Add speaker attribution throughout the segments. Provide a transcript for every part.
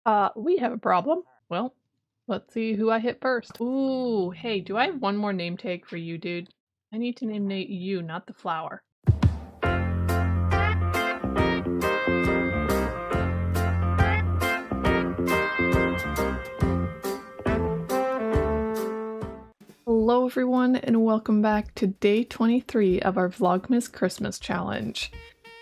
Speaker 1: We have a problem. Well, let's see who I hit first. Ooh, hey, do I have one more name tag for you, dude? I need to name you, not the flower. Hello everyone, and welcome back to day 23 of our Vlogmas Christmas challenge.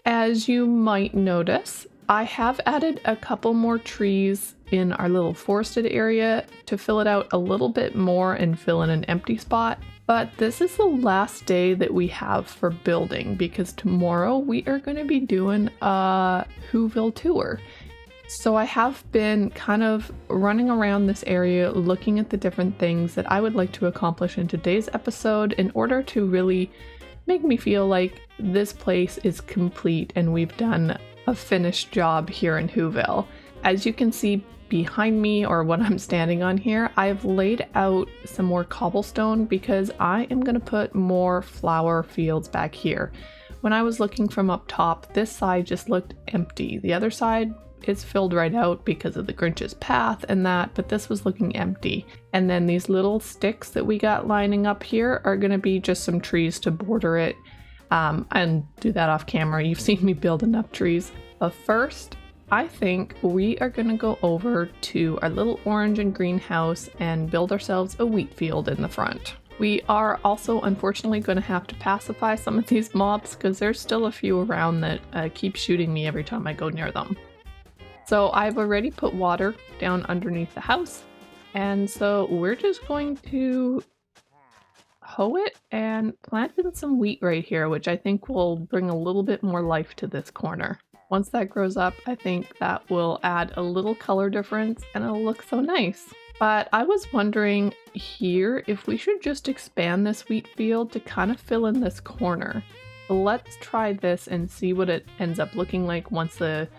Speaker 1: As you might notice, I have added a couple more trees in our little forested area to fill it out a little bit more and fill in an empty spot. But this is the last day that we have for building because tomorrow we are going to be doing a Whoville tour. So I have been kind of running around this area looking at the different things that I would like to accomplish in today's episode in order to really make me feel like this place is complete and we've done a finished job here in Whoville. As you can see behind me, or what I'm standing on here, I've laid out some more cobblestone because I am going to put more flower fields back here. When I was looking from up top, this side just looked empty. The other side is filled right out because of the Grinch's path and that, but this was looking empty. And then these little sticks that we got lining up here are going to be just some trees to border it, and do that off camera. You've seen me build enough trees. But first, I think we are going to go over to our little orange and green house and build ourselves a wheat field in the front. We are also unfortunately going to have to pacify some of these mobs because there's still a few around that keep shooting me every time I go near them. So I've already put water down underneath the house, and so we're just going to hoe it and plant in some wheat right here, which I think will bring a little bit more life to this corner. Once that grows up, I think that will add a little color difference and it'll look so nice. But I was wondering here if we should just expand this wheat field to kind of fill in this corner. Let's try this and see what it ends up looking like once the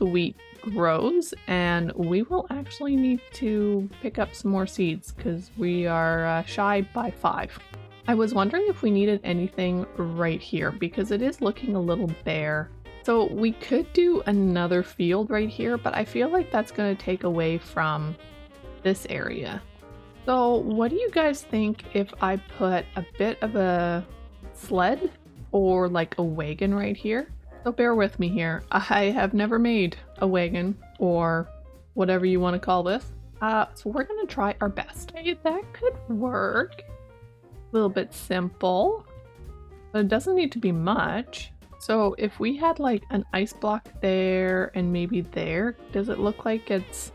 Speaker 1: wheat grows, and we will actually need to pick up some more seeds because we are shy by 5. I was wondering if we needed anything right here because it is looking a little bare. So we could do another field right here, but I feel like that's going to take away from this area. So what do you guys think if I put a bit of a sled or like a wagon right here? So bear with me here. I have never made a wagon or whatever you want to call this. So we're going to try our best. Hey, that could work. A little bit simple, but it doesn't need to be much. So if we had like an ice block there and maybe there, does it look like it's,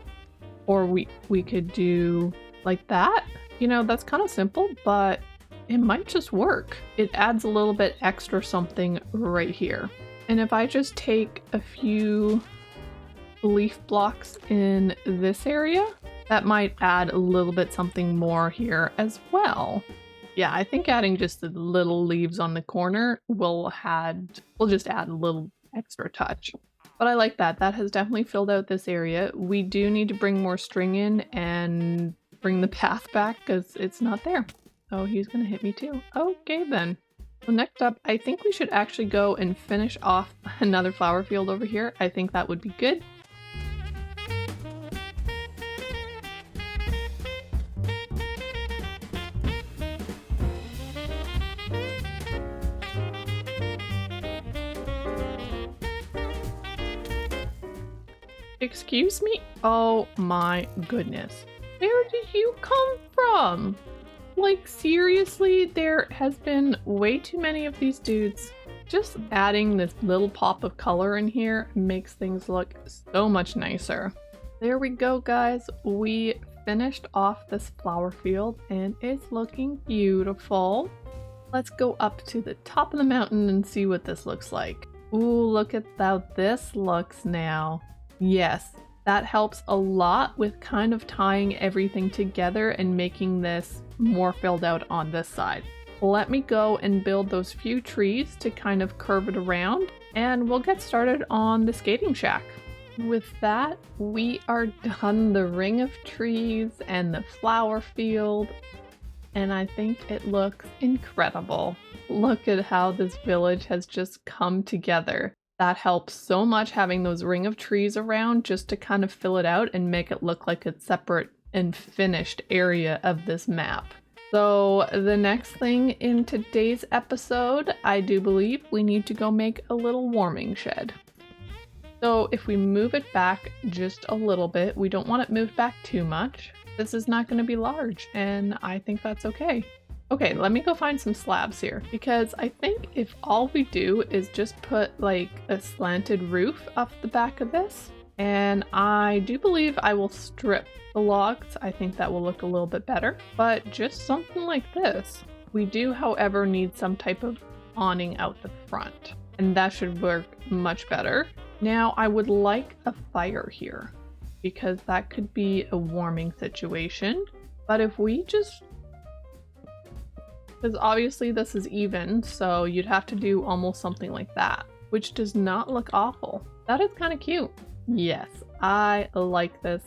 Speaker 1: or we could do like that? You know, that's kind of simple, but it might just work. It adds a little bit extra something right here. And if I just take a few leaf blocks in this area, that might add a little bit something more here as well. Yeah, I think adding just the little leaves on the corner will just add a little extra touch. But I like that. That has definitely filled out this area. We do need to bring more string in and bring the path back because it's not there. Oh, he's gonna hit me too. Okay then. So next up, I think we should actually go and finish off another flower field over here. I think that would be good. Excuse me? Oh my goodness. Where did you come from? Like seriously, there has been way too many of these dudes. Just adding this little pop of color in here makes things look so much nicer. There we go, guys. We finished off this flower field and it's looking beautiful. Let's go up to the top of the mountain and see what this looks like. Ooh, look at how this looks now. Yes, that helps a lot with kind of tying everything together and making this more filled out on this side. Let me go and build those few trees to kind of curve it around, and we'll get started on the skating shack. With that, we are done the ring of trees and the flower field, and I think it looks incredible. Look at how this village has just come together. That helps so much having those ring of trees around just to kind of fill it out and make it look like a separate and finished area of this map. So the next thing in today's episode, I do believe we need to go make a little warming shed. So if we move it back just a little bit, we don't want it moved back too much. This is not going to be large, and I think that's okay. Okay, let me go find some slabs here, because I think if all we do is just put like a slanted roof off the back of this, and I do believe I will strip the logs. I think that will look a little bit better, but just something like this. We do, however, need some type of awning out the front, and that should work much better. Now, I would like a fire here, because that could be a warming situation, but if we just... Because obviously this is even, so you'd have to do almost something like that, which does not look awful. That is kind of cute. Yes, I like this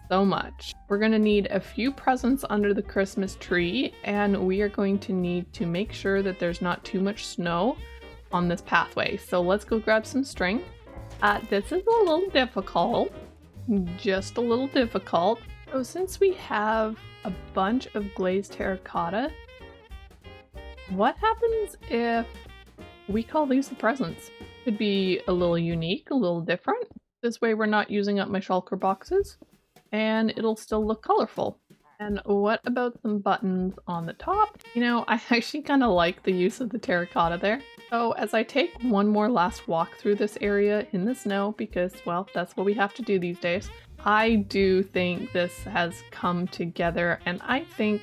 Speaker 1: so much. We're going to need a few presents under the Christmas tree, and we are going to need to make sure that there's not too much snow on this pathway. So let's go grab some string. This is a little difficult, just a little difficult. So since we have a bunch of glazed terracotta, what happens if we call these the presents? Could be a little unique, a little different. This way we're not using up my shulker boxes, and it'll still look colorful. And what about some buttons on the top? You know, I actually kind of like the use of the terracotta there. So as I take one more last walk through this area in the snow, because, well, that's what we have to do these days, I do think this has come together, and I think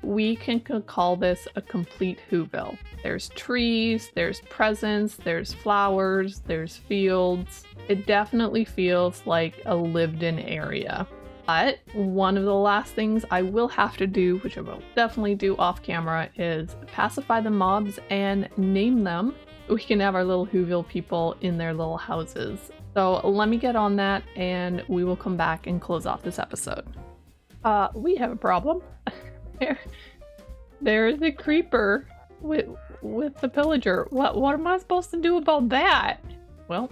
Speaker 1: we can call this a complete Whoville. There's trees, there's presents, there's flowers, there's fields. It definitely feels like a lived-in area. But one of the last things I will have to do, which I will definitely do off camera, is pacify the mobs and name them. We can have our little Whoville people in their little houses. So let me get on that, and we will come back and close off this episode. We have a problem. There is a creeper with the pillager. What am I supposed to do about that? Well,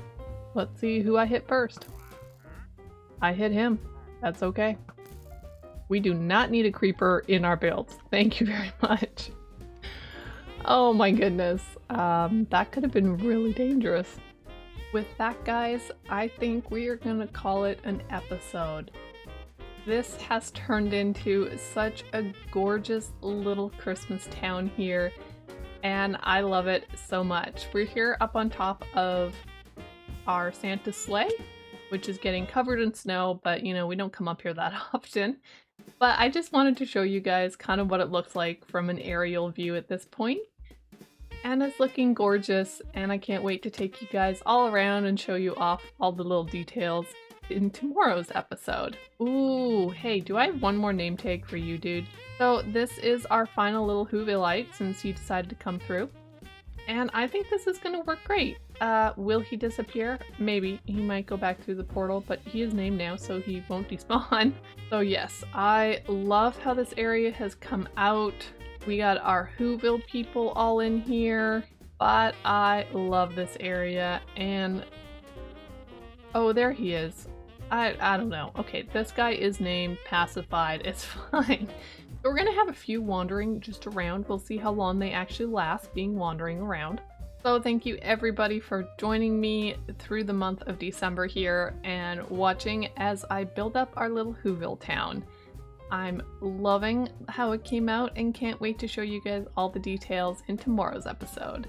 Speaker 1: let's see who I hit first. I hit him. That's okay. We do not need a creeper in our builds. Thank you very much. Oh my goodness. That could have been really dangerous. With that, guys, I think we are gonna call it an episode. This has turned into such a gorgeous little Christmas town here, and I love it so much. We're here up on top of our Santa sleigh, which is getting covered in snow, but you know, we don't come up here that often. But I just wanted to show you guys kind of what it looks like from an aerial view at this point. And it's looking gorgeous, and I can't wait to take you guys all around and show you off all the little details in tomorrow's episode. Ooh, hey, do I have one more name tag for you, dude? So this is our final little Whovilleite since he decided to come through. And I think this is gonna work great. Will he disappear? Maybe. He might go back through the portal, but he is named now, so he won't despawn. So yes, I love how this area has come out. We got our Whoville people all in here, but I love this area. And oh, there he is. I don't know. Okay, this guy is named Pacified. It's fine. We're gonna have a few wandering just around. We'll see how long they actually last being wandering around. So thank you everybody for joining me through the month of December here and watching as I build up our little Whoville town. I'm loving how it came out and can't wait to show you guys all the details in tomorrow's episode.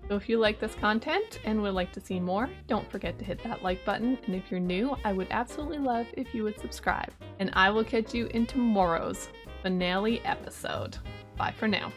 Speaker 1: So if you like this content and would like to see more, don't forget to hit that like button, and if you're new, I would absolutely love if you would subscribe. And I will catch you in tomorrow's finale episode. Bye for now.